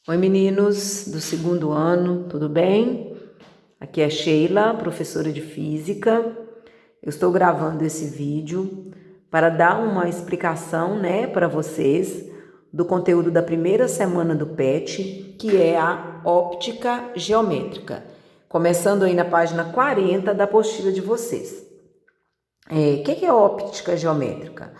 Oi meninos do segundo ano, tudo bem? Aqui é Sheila, professora de Física. Eu estou gravando esse vídeo para dar uma explicação, para vocês do conteúdo da primeira semana do PET, que é a óptica geométrica. Começando aí na página 40 da apostila de vocês. O que é óptica geométrica?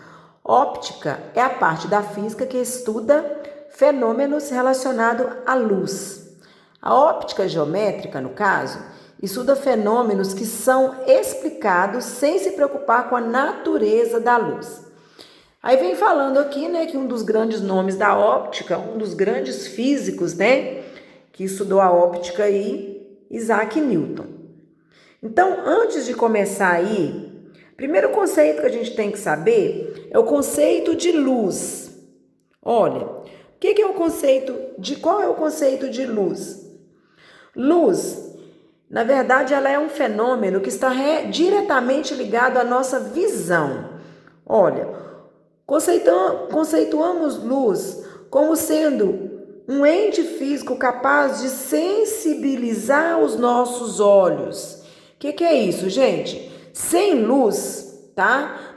Óptica é a parte da física que estuda fenômenos relacionados à luz. A óptica geométrica, no caso, estuda fenômenos que são explicados sem se preocupar com a natureza da luz. Aí vem falando aqui, que um dos grandes nomes da óptica, um dos grandes físicos, que estudou a óptica aí, Isaac Newton. Então, antes de começar aí, primeiro conceito que a gente tem que saber é o conceito de luz. Olha, qual é o conceito de luz? Luz, na verdade, ela é um fenômeno que está diretamente ligado à nossa visão. Olha, conceituamos luz como sendo um ente físico capaz de sensibilizar os nossos olhos. O que é isso, gente? Sem luz,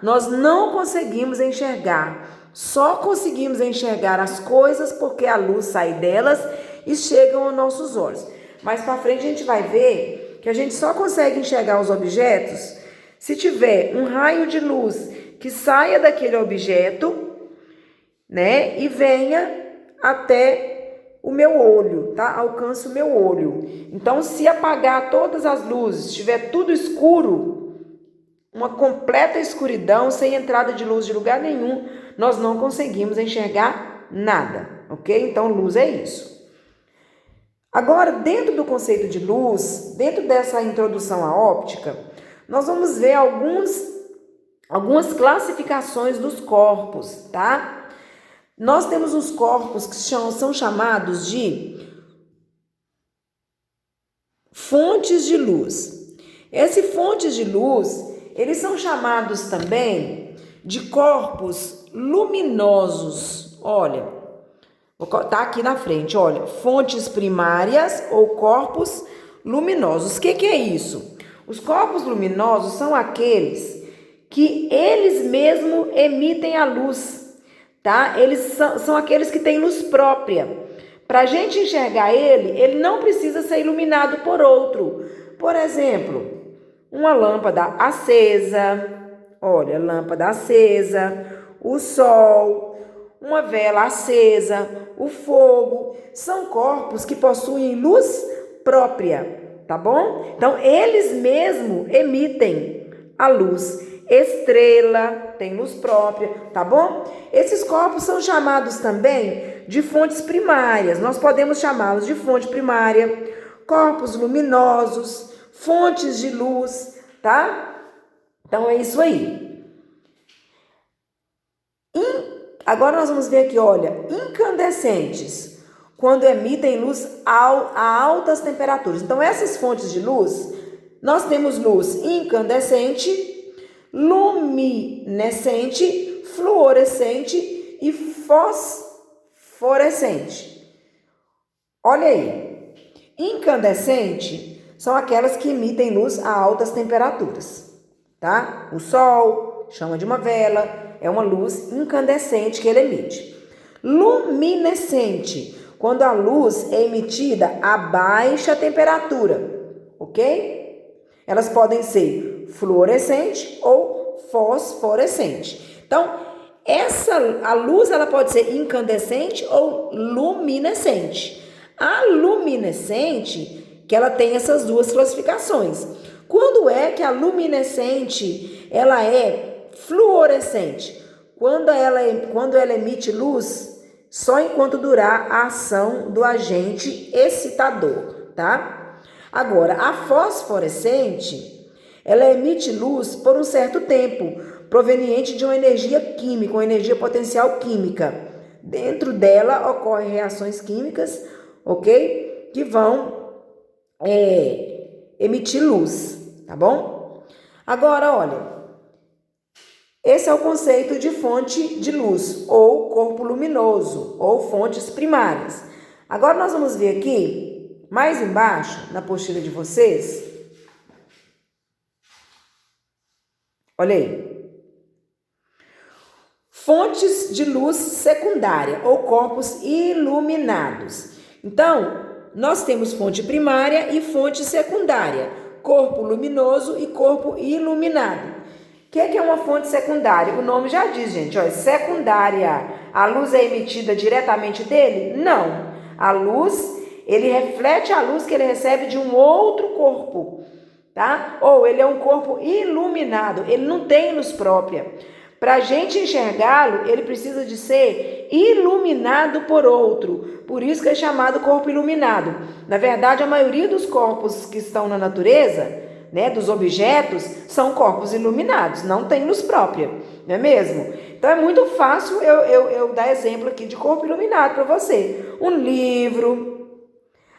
nós não conseguimos enxergar. Só conseguimos enxergar as coisas porque a luz sai delas e chegam aos nossos olhos. Mais para frente a gente vai ver que a gente só consegue enxergar os objetos se tiver um raio de luz que saia daquele objeto, e venha até o meu olho, alcance o meu olho. Então, se apagar todas as luzes, estiver tudo escuro, uma completa escuridão, sem entrada de luz de lugar nenhum, nós não conseguimos enxergar nada, ok? Então, luz é isso. Agora, dentro do conceito de luz, dentro dessa introdução à óptica, nós vamos ver algumas classificações dos corpos, Nós temos os corpos que são chamados de fontes de luz. Esses fontes de luz, eles são chamados também de corpos luminosos. Olha, tá aqui na frente, olha, fontes primárias ou corpos luminosos. O que é isso? Os corpos luminosos são aqueles que eles mesmos emitem a luz, Eles são aqueles que têm luz própria. Para a gente enxergar ele não precisa ser iluminado por outro. Por exemplo, uma lâmpada acesa, olha, lâmpada acesa, o sol, uma vela acesa, o fogo, são corpos que possuem luz própria, tá bom? Então, eles mesmos emitem a luz. Estrela tem luz própria, tá bom? Esses corpos são chamados também de fontes primárias. Nós podemos chamá-los de fonte primária, corpos luminosos, fontes de luz, Então, é isso aí. Agora nós vamos ver aqui, olha, incandescentes, quando emitem luz a altas temperaturas. Então, essas fontes de luz, nós temos luz incandescente, luminescente, fluorescente e fosforescente. Olha aí, incandescente são aquelas que emitem luz a altas temperaturas, O sol, chama de uma vela, é uma luz incandescente que ele emite. Luminescente, quando a luz é emitida a baixa temperatura, ok? Elas podem ser fluorescente ou fosforescente. Então, a luz ela pode ser incandescente ou luminescente. A luminescente, que ela tem essas duas classificações. Quando é que a luminescente ela é fluorescente? Quando ela emite luz só enquanto durar a ação do agente excitador, Agora, a fosforescente, ela emite luz por um certo tempo, proveniente de uma energia química, uma energia potencial química. Dentro dela ocorrem reações químicas, ok? Que vão emitir luz, tá bom? Agora, olha, esse é o conceito de fonte de luz, ou corpo luminoso, ou fontes primárias. Agora nós vamos ver aqui, mais embaixo, na apostila de vocês. Olha aí. Fontes de luz secundária ou corpos iluminados. Então, nós temos fonte primária e fonte secundária, corpo luminoso e corpo iluminado. O que é uma fonte secundária? O nome já diz, gente, ó, secundária. A luz é emitida diretamente dele? Não. A luz, ele reflete a luz que ele recebe de um outro corpo, tá? Ou ele é um corpo iluminado, ele não tem luz própria. Para a gente enxergá-lo, ele precisa de ser iluminado por outro. Por isso que é chamado corpo iluminado. Na verdade, a maioria dos corpos que estão na natureza, né, dos objetos, são corpos iluminados, não tem luz própria, não é mesmo? Então é muito fácil eu dar exemplo aqui de corpo iluminado para você. Um livro,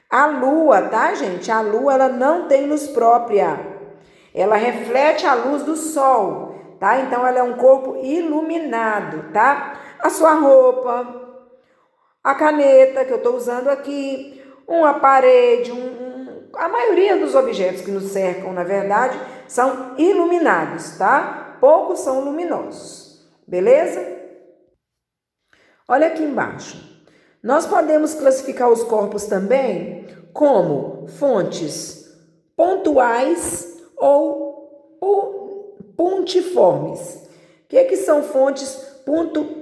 a lua, tá, gente? A lua, ela não tem luz própria. Ela reflete a luz do sol. Tá? Então, ela é um corpo iluminado, tá? A sua roupa, a caneta que eu estou usando aqui, uma parede, a maioria dos objetos que nos cercam, na verdade, são iluminados, tá? Poucos são luminosos, beleza? Olha aqui embaixo. Nós podemos classificar os corpos também como fontes pontuais ou pontiformes. O que são fontes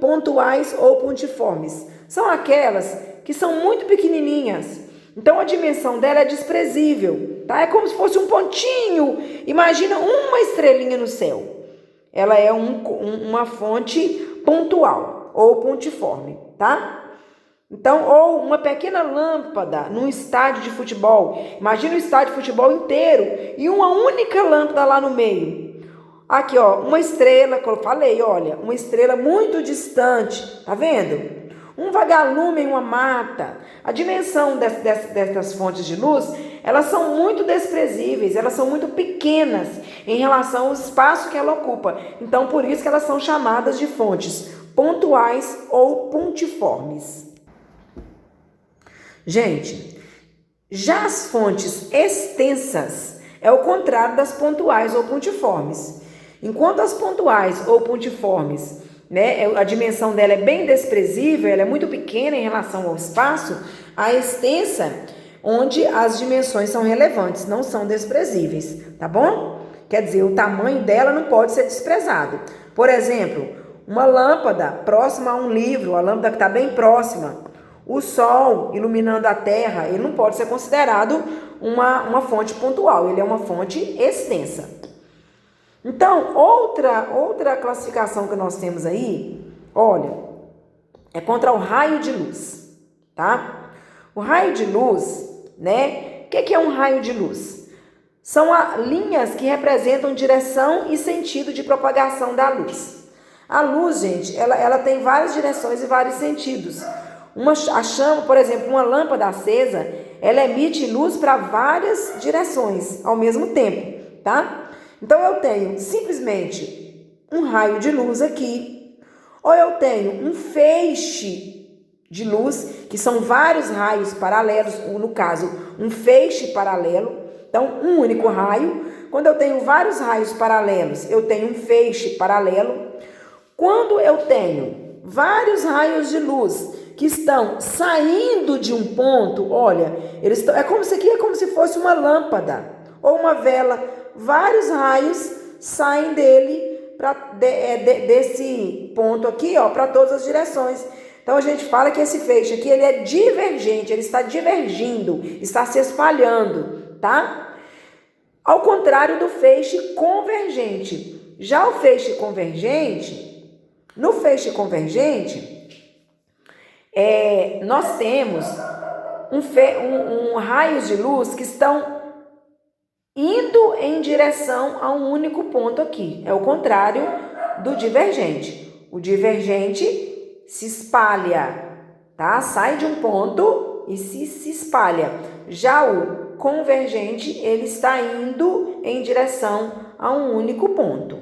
pontuais ou pontiformes? São aquelas que são muito pequenininhas. Então a dimensão dela é desprezível, tá? É como se fosse um pontinho. Imagina uma estrelinha no céu. Ela é uma fonte pontual ou pontiforme, tá? Então, ou uma pequena lâmpada num estádio de futebol. Imagina o estádio de futebol inteiro e uma única lâmpada lá no meio. Aqui, ó, uma estrela, que eu falei, olha, uma estrela muito distante, tá vendo? Um vagalume em uma mata. A dimensão dessas fontes de luz, elas são muito desprezíveis, elas são muito pequenas em relação ao espaço que ela ocupa. Então, por isso que elas são chamadas de fontes pontuais ou pontiformes. Gente, já as fontes extensas é o contrário das pontuais ou pontiformes. Enquanto as pontuais ou pontiformes, né, a dimensão dela é bem desprezível, ela é muito pequena em relação ao espaço, a extensa, onde as dimensões são relevantes, não são desprezíveis, tá bom? Quer dizer, o tamanho dela não pode ser desprezado. Por exemplo, uma lâmpada próxima a um livro, a lâmpada que está bem próxima, o sol iluminando a terra, ele não pode ser considerado uma fonte pontual, ele é uma fonte extensa. Então, outra classificação que nós temos aí, olha, é contra o raio de luz, tá? O raio de luz, né? O que é um raio de luz? São linhas que representam direção e sentido de propagação da luz. A luz, gente, ela tem várias direções e vários sentidos. A chama, por exemplo, uma lâmpada acesa, ela emite luz para várias direções ao mesmo tempo, tá? Então, eu tenho simplesmente um raio de luz aqui, ou eu tenho um feixe de luz, que são vários raios paralelos, ou no caso, um feixe paralelo. Então, um único raio. Quando eu tenho vários raios paralelos, eu tenho um feixe paralelo. Quando eu tenho vários raios de luz que estão saindo de um ponto, olha, é como se fosse uma lâmpada ou uma vela. Vários raios saem dele desse ponto aqui, ó, para todas as direções. Então a gente fala que esse feixe aqui, ele é divergente, ele está divergindo, está se espalhando, tá? Ao contrário do feixe convergente. Já o feixe convergente, no feixe convergente, nós temos raios de luz que estão indo em direção a um único ponto aqui. É o contrário do divergente. O divergente se espalha, tá? Sai de um ponto e se espalha. Já o convergente, ele está indo em direção a um único ponto.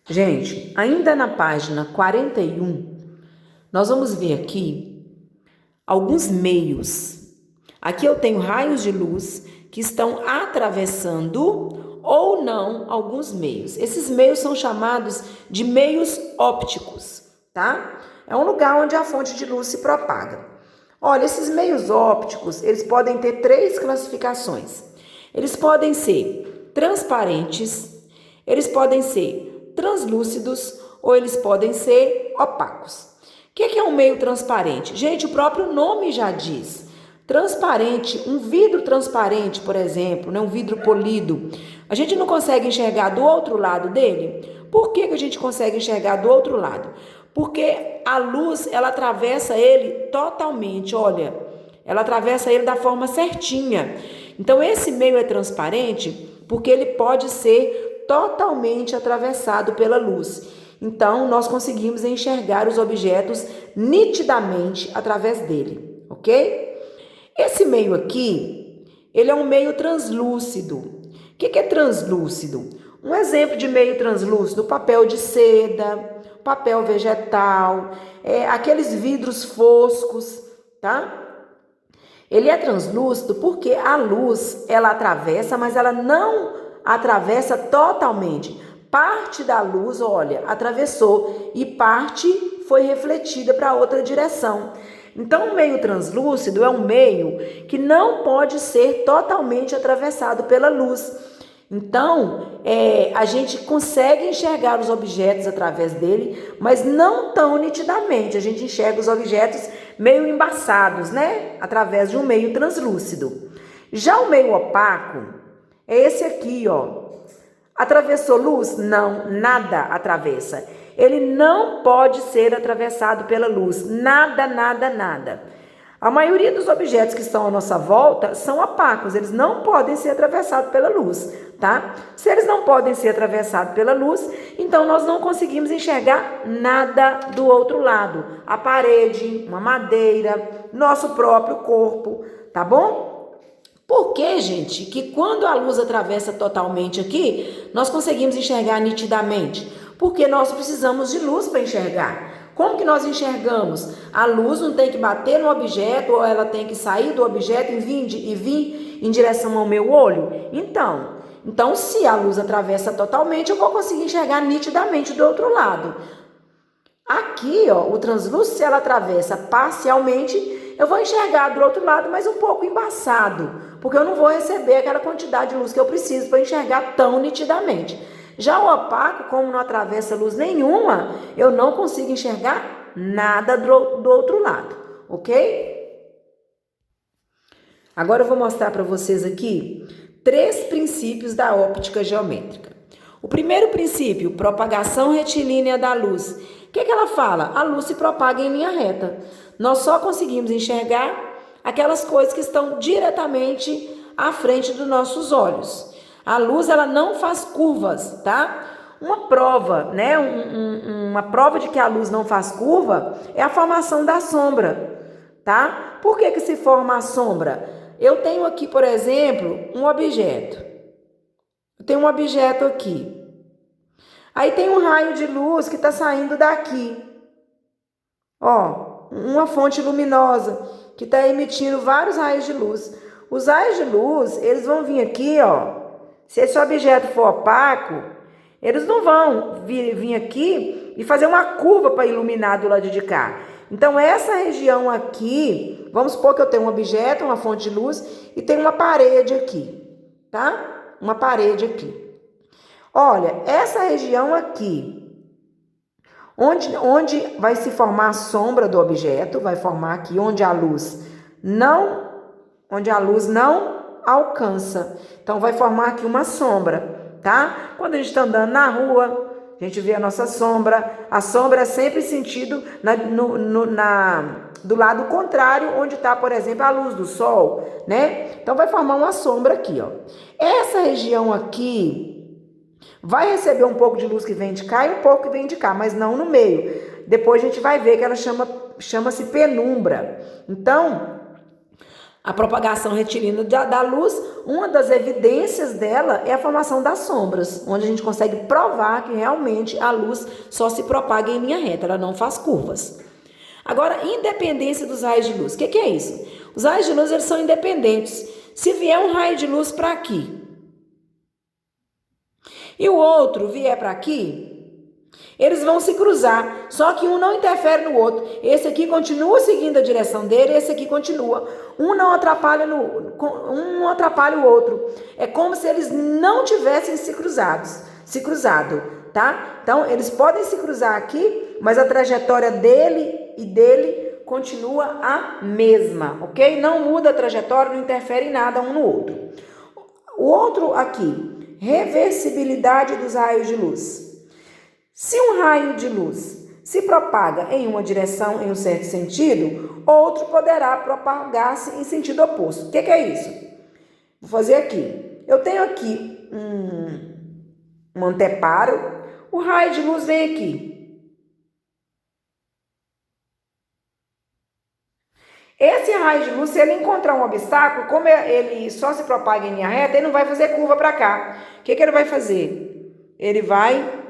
Gente, ainda na página 41, nós vamos ver aqui alguns meios. Aqui eu tenho raios de luz que estão atravessando ou não alguns meios. Esses meios são chamados de meios ópticos, tá? É um lugar onde a fonte de luz se propaga. Olha, esses meios ópticos, eles podem ter 3 classificações. Eles podem ser transparentes, eles podem ser translúcidos ou eles podem ser opacos. O que é um meio transparente? Gente, o próprio nome já diz. Transparente, um vidro transparente, por exemplo, né, um vidro polido, a gente não consegue enxergar do outro lado dele? Por que a gente consegue enxergar do outro lado? Porque a luz, ela atravessa ele totalmente, olha, ela atravessa ele da forma certinha. Então, esse meio é transparente porque ele pode ser totalmente atravessado pela luz. Então, nós conseguimos enxergar os objetos nitidamente através dele, ok? Esse meio aqui, ele é um meio translúcido. O que é translúcido? Um exemplo de meio translúcido, papel de seda, papel vegetal, aqueles vidros foscos, tá? Ele é translúcido porque a luz, ela atravessa, mas ela não atravessa totalmente. Parte da luz, olha, atravessou e parte foi refletida para outra direção. Então, o meio translúcido é um meio que não pode ser totalmente atravessado pela luz. Então, a gente consegue enxergar os objetos através dele, mas não tão nitidamente. A gente enxerga os objetos meio embaçados, né? Através de um meio translúcido. Já o meio opaco é esse aqui, ó. Atravessou luz? Não, nada atravessa. Ele não pode ser atravessado pela luz. Nada, nada, nada. A maioria dos objetos que estão à nossa volta são opacos. Eles não podem ser atravessados pela luz, tá? Se eles não podem ser atravessados pela luz, então nós não conseguimos enxergar nada do outro lado. A parede, uma madeira, nosso próprio corpo, tá bom? Por que, gente, que quando a luz atravessa totalmente aqui, nós conseguimos enxergar nitidamente? Porque nós precisamos de luz para enxergar. Como que nós enxergamos? A luz não tem que bater no objeto ou ela tem que sair do objeto e vir em direção ao meu olho? Então, se a luz atravessa totalmente, eu vou conseguir enxergar nitidamente do outro lado. Aqui, ó, o translúcido, se ela atravessa parcialmente, eu vou enxergar do outro lado, mas um pouco embaçado, porque eu não vou receber aquela quantidade de luz que eu preciso para enxergar tão nitidamente. Já o opaco, como não atravessa luz nenhuma, eu não consigo enxergar nada do outro lado, ok? Agora eu vou mostrar para vocês aqui 3 princípios da óptica geométrica. O primeiro princípio, propagação retilínea da luz. O que ela fala? A luz se propaga em linha reta. Nós só conseguimos enxergar aquelas coisas que estão diretamente à frente dos nossos olhos. A luz, ela não faz curvas, tá? Uma prova, né? Uma prova de que a luz não faz curva é a formação da sombra, tá? Por que se forma a sombra? Eu tenho aqui, por exemplo, um objeto. Eu tenho um objeto aqui. Aí tem um raio de luz que está saindo daqui. Ó, uma fonte luminosa que está emitindo vários raios de luz. Os raios de luz, eles vão vir aqui, ó. Se esse objeto for opaco, eles não vão vir aqui e fazer uma curva para iluminar do lado de cá. Então, essa região aqui, vamos supor que eu tenho um objeto, uma fonte de luz, e tem uma parede aqui, tá? Uma parede aqui. Olha, essa região aqui, onde vai se formar a sombra do objeto, vai formar aqui onde a luz não alcança. Então, vai formar aqui uma sombra, tá? Quando a gente está andando na rua, a gente vê a nossa sombra. A sombra é sempre sentido do lado contrário, onde está, por exemplo, a luz do sol, né? Então, vai formar uma sombra aqui, ó. Essa região aqui vai receber um pouco de luz que vem de cá e um pouco que vem de cá, mas não no meio. Depois a gente vai ver que ela chama-se penumbra. Então, a propagação retilínea da luz, uma das evidências dela é a formação das sombras, onde a gente consegue provar que realmente a luz só se propaga em linha reta, ela não faz curvas. Agora, independência dos raios de luz. O que é isso? Os raios de luz, eles são independentes. Se vier um raio de luz para aqui e o outro vier para aqui, eles vão se cruzar, só que um não interfere no outro. Esse aqui continua seguindo a direção dele, esse aqui continua. Um não atrapalha o outro. É como se eles não tivessem se cruzado, tá? Então, eles podem se cruzar aqui, mas a trajetória dele e dele continua a mesma, ok? Não muda a trajetória, não interfere em nada um no outro. O outro aqui, reversibilidade dos raios de luz. Se um raio de luz se propaga em uma direção, em um certo sentido, outro poderá propagar-se em sentido oposto. O que é isso? Vou fazer aqui. Eu tenho aqui um anteparo, o raio de luz vem aqui. Esse raio de luz, se ele encontrar um obstáculo, como ele só se propaga em linha reta, ele não vai fazer curva para cá. O que ele vai fazer? Ele vai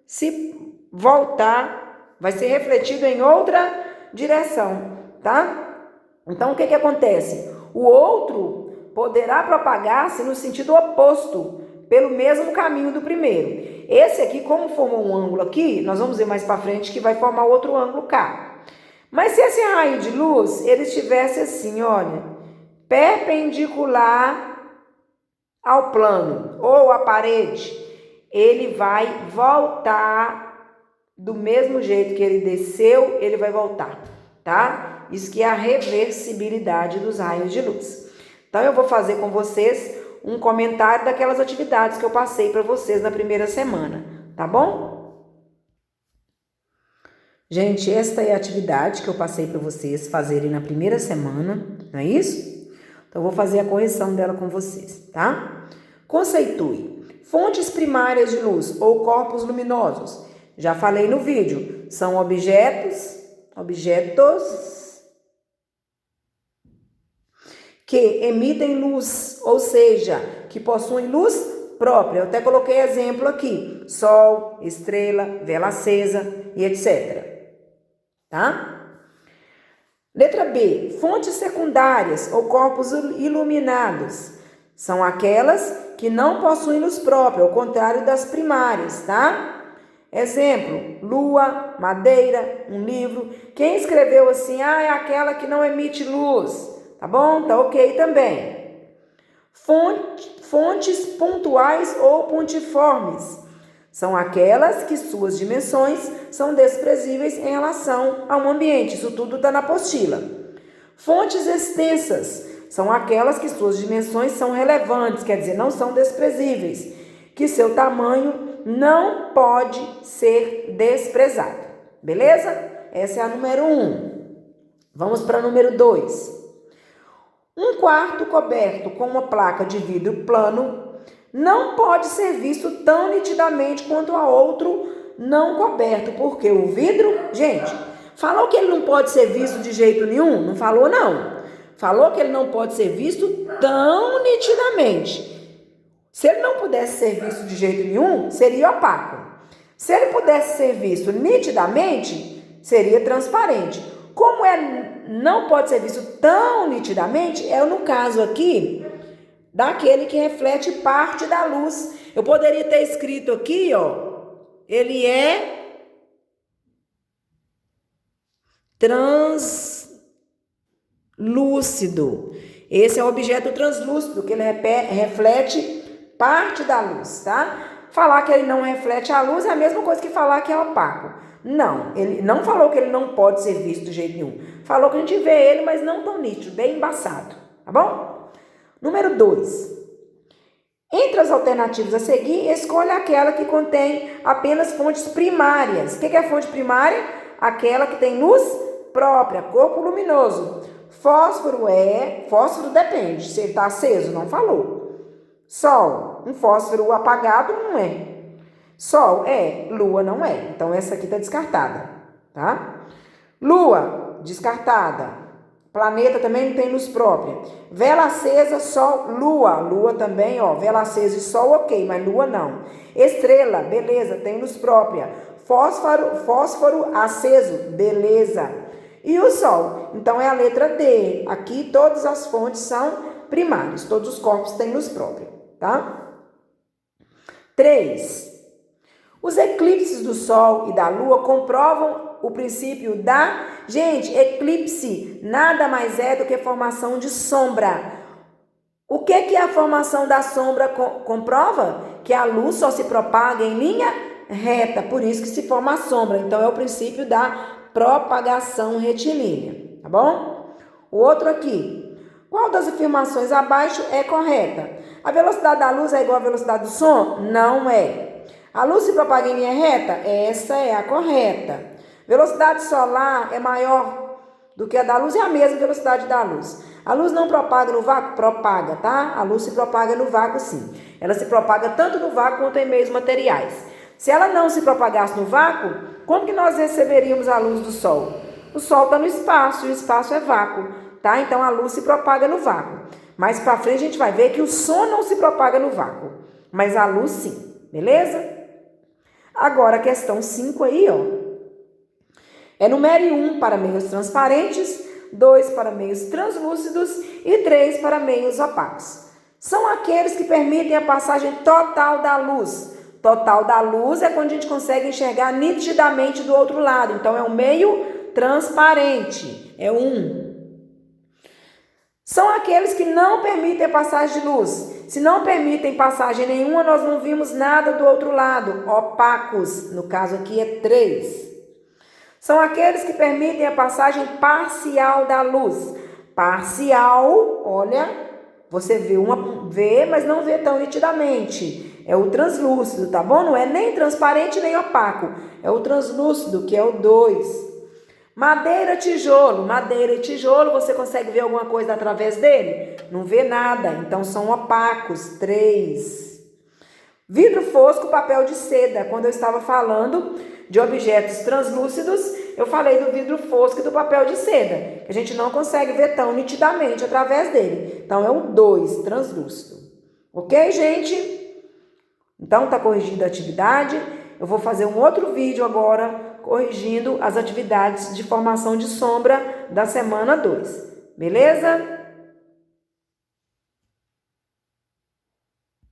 se voltar, vai ser refletido em outra direção, tá? Então, o que acontece? O outro poderá propagar-se no sentido oposto, pelo mesmo caminho do primeiro. Esse aqui, como formou um ângulo aqui, nós vamos ver mais para frente que vai formar outro ângulo cá. Mas se esse raio de luz, ele estivesse assim, olha, perpendicular ao plano ou à parede, ele vai voltar do mesmo jeito que ele desceu, ele vai voltar, tá? Isso que é a reversibilidade dos raios de luz. Então, eu vou fazer com vocês um comentário daquelas atividades que eu passei para vocês na primeira semana, tá bom? Gente, esta é a atividade que eu passei para vocês fazerem na primeira semana, não é isso? Então, eu vou fazer a correção dela com vocês, tá? Conceitue. Fontes primárias de luz ou corpos luminosos. Já falei no vídeo. São objetos que emitem luz, ou seja, que possuem luz própria. Eu até coloquei exemplo aqui. Sol, estrela, vela acesa e etc. Tá? Letra B. Fontes secundárias ou corpos iluminados. São aquelas que não possuem luz própria, ao contrário das primárias, tá? Exemplo, lua, madeira, um livro. Quem escreveu assim, é aquela que não emite luz, tá bom? Tá ok também. Fontes pontuais ou pontiformes. São aquelas que suas dimensões são desprezíveis em relação ao ambiente. Isso tudo está na apostila. Fontes extensas. São aquelas que suas dimensões são relevantes, quer dizer, não são desprezíveis, que seu tamanho não pode ser desprezado. Beleza? Essa é a número 1. Vamos para a número 2. Um quarto coberto com uma placa de vidro plano não pode ser visto tão nitidamente quanto a outro não coberto, porque o vidro, gente, falou que ele não pode ser visto de jeito nenhum? Não falou, não. Falou que ele não pode ser visto tão nitidamente. Se ele não pudesse ser visto de jeito nenhum, seria opaco. Se ele pudesse ser visto nitidamente, seria transparente. Como não pode ser visto tão nitidamente, é no caso aqui, daquele que reflete parte da luz. Eu poderia ter escrito aqui, ó, ele é translúcido. Esse é o objeto translúcido, que ele reflete parte da luz, tá? Falar que ele não reflete a luz é a mesma coisa que falar que é opaco. Não, ele não falou que ele não pode ser visto de jeito nenhum. Falou que a gente vê ele, mas não tão nítido, bem embaçado, tá bom? Número 2. Entre as alternativas a seguir, escolha aquela que contém apenas fontes primárias. O que é fonte primária? Aquela que tem luz própria, corpo luminoso. Fósforo depende, se ele está aceso, não falou. Sol, um fósforo apagado não é. Sol é, lua não é. Então, essa aqui está descartada, tá? Lua, descartada. Planeta também não tem luz própria. Vela acesa, sol, lua. Lua também, ó, vela acesa e sol, ok, mas lua não. Estrela, beleza, tem luz própria. Fósforo aceso, beleza. E o Sol? Então é a letra D. Aqui todas as fontes são primárias, todos os corpos têm luz própria, tá? 3. Os eclipses do Sol e da Lua comprovam o princípio da... Gente, eclipse nada mais é do que formação de sombra. O que a formação da sombra comprova? Que a luz só se propaga em linha reta, por isso que se forma a sombra. Então, é o princípio da propagação retilínea, tá bom? O outro aqui. Qual das afirmações abaixo é correta? A velocidade da luz é igual à velocidade do som? Não é. A luz se propaga em linha reta? Essa é a correta. Velocidade solar é maior do que a da luz, é a mesma velocidade da luz. A luz não propaga no vácuo? Propaga, tá? A luz se propaga no vácuo, sim. Ela se propaga tanto no vácuo quanto em meios materiais. Se ela não se propagasse no vácuo, como que nós receberíamos a luz do Sol? O Sol está no espaço, e o espaço é vácuo, tá? Então, a luz se propaga no vácuo. Mais para frente, a gente vai ver que o som não se propaga no vácuo, mas a luz sim, beleza? Agora, a questão 5 aí, ó. Enumere 1 para meios transparentes, 2 para meios translúcidos e 3 para meios opacos. São aqueles que permitem a passagem total da luz. Total da luz é quando a gente consegue enxergar nitidamente do outro lado. Então, é um meio transparente. É 1. São aqueles que não permitem a passagem de luz. Se não permitem passagem nenhuma, nós não vimos nada do outro lado. Opacos, no caso aqui é 3. São aqueles que permitem a passagem parcial da luz. Parcial, olha, você vê, mas não vê tão nitidamente. É o translúcido, tá bom? Não é nem transparente nem opaco. É o translúcido, que é o 2. Madeira e tijolo, você consegue ver alguma coisa através dele? Não vê nada, então são opacos, 3. Vidro fosco, papel de seda. Quando eu estava falando de objetos translúcidos, eu falei do vidro fosco e do papel de seda, que a gente não consegue ver tão nitidamente através dele. Então, é o 2, translúcido. Ok, gente? Então, tá corrigida a atividade. Eu vou fazer um outro vídeo agora, corrigindo as atividades de formação de sombra da semana 2. Beleza?